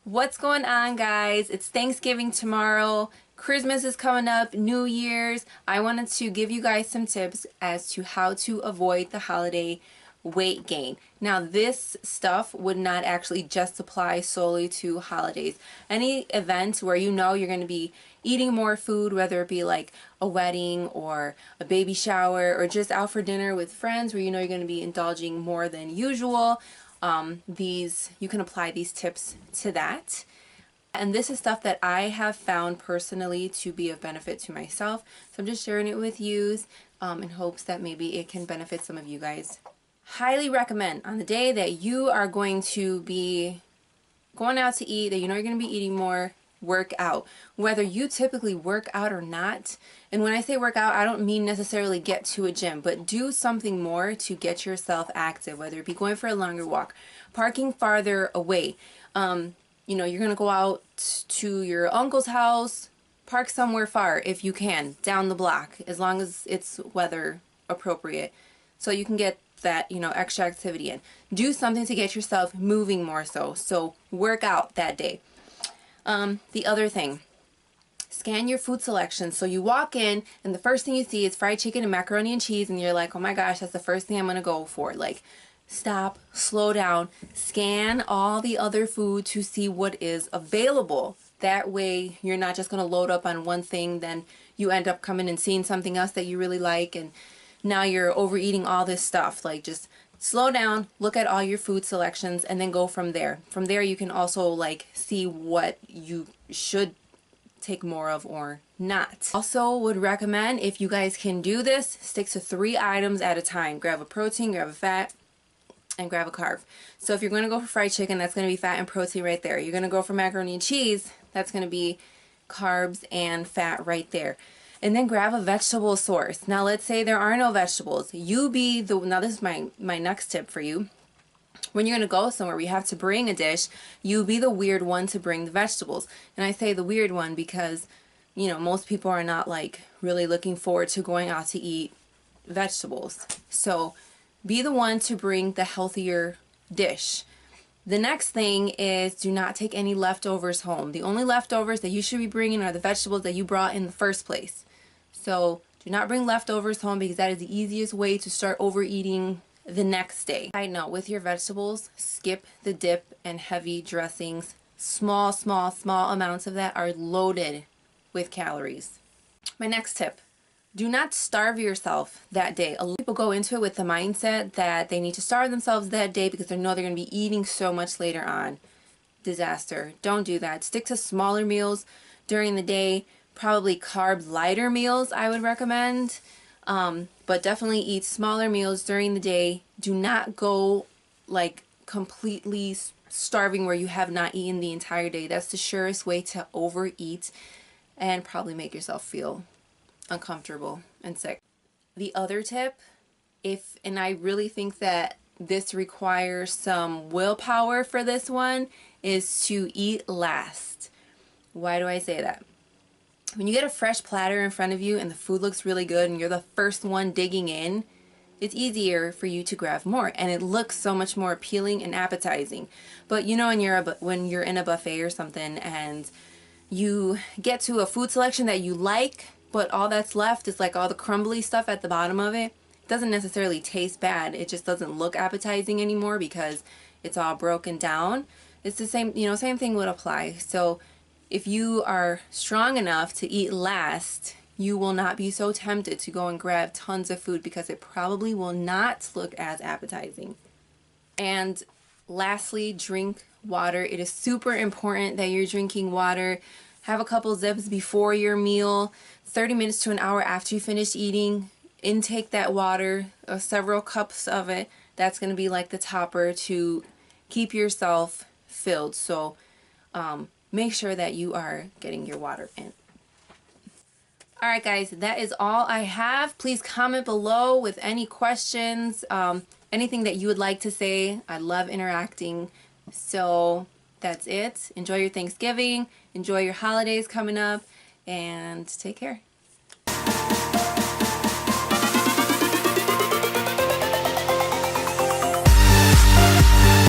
What's going on, guys? It's Thanksgiving tomorrow. Christmas is coming up, New Year's. I wanted to give you guys some tips as to how to avoid the holiday weight gain. Now, this stuff would not actually just apply solely to holidays. Any event where you know you're going to be eating more food, whether it be like a wedding or a baby shower or just out for dinner with friends where you know you're going to be indulging more than usual, you can apply these tips to that. And this is stuff that I have found personally to be of benefit to myself. So I'm just sharing it with you in hopes that maybe it can benefit some of you guys. Highly recommend on the day that you are going to be going out to eat, that you know you're going to be eating more, work out. Whether you typically work out or not, and when I say work out, I don't mean necessarily get to a gym, but do something more to get yourself active, whether it be going for a longer walk, parking farther away. You know, you're going to go out to your uncle's house, park somewhere far if you can, down the block, as long as it's weather appropriate, so you can get that, you know, extra activity in. Do something to get yourself moving more so work out that day. The other thing, scan your food selection. So you walk in and the first thing you see is fried chicken and macaroni and cheese, and you're like, oh my gosh, that's the first thing I'm gonna go for. Like, stop, slow down, scan all the other food to see what is available. That way you're not just gonna load up on one thing, then you end up coming and seeing something else that you really like, and now you're overeating all this stuff. Like, just slow down, look at all your food selections, and then go from there. From there you can also like see what you should take more of or not. Also would recommend, if you guys can do this, stick to 3 items at a time. Grab a protein, grab a fat, and grab a carb. So if you're going to go for fried chicken, that's going to be fat and protein right there. You're going to go for macaroni and cheese, that's going to be carbs and fat right there. And then grab a vegetable source. Now let's say there are no vegetables. Now this is my next tip for you. When you're going to go somewhere where you have to bring a dish, you be the weird one to bring the vegetables. And I say the weird one because, you know, most people are not like really looking forward to going out to eat vegetables. So be the one to bring the healthier dish. The next thing is, do not take any leftovers home. The only leftovers that you should be bringing are the vegetables that you brought in the first place. So do not bring leftovers home, because that is the easiest way to start overeating the next day. Side note, with your vegetables, skip the dip and heavy dressings. Small amounts of that are loaded with calories. My next tip, do not starve yourself that day. A lot of people go into it with the mindset that they need to starve themselves that day because they know they're going to be eating so much later on. Disaster. Don't do that. Stick to smaller meals during the day. Probably carb lighter meals I would recommend. But definitely eat smaller meals during the day. Do not go like completely starving where you have not eaten the entire day. That's the surest way to overeat and probably make yourself feel uncomfortable and sick. The other tip, and I really think that this requires some willpower for this one, is to eat last. Why do I say that? When you get a fresh platter in front of you and the food looks really good and you're the first one digging in, it's easier for you to grab more, and it looks so much more appealing and appetizing. But you know, when you're in a buffet or something and you get to a food selection that you like, but all that's left is like all the crumbly stuff at the bottom of it, it doesn't necessarily taste bad. It just doesn't look appetizing anymore because it's all broken down. It's the same, you know, same thing would apply. So if you are strong enough to eat last, you will not be so tempted to go and grab tons of food because it probably will not look as appetizing. And lastly, drink water. It is super important that you're drinking water. Have a couple zips before your meal, 30 minutes to an hour after you finish eating. Intake that water, several cups of it. That's going to be like the topper to keep yourself filled. So make sure that you are getting your water in. Alright guys, that is all I have. Please comment below with any questions, anything that you would like to say. I love interacting. So that's it. Enjoy your Thanksgiving. Enjoy your holidays coming up. And take care.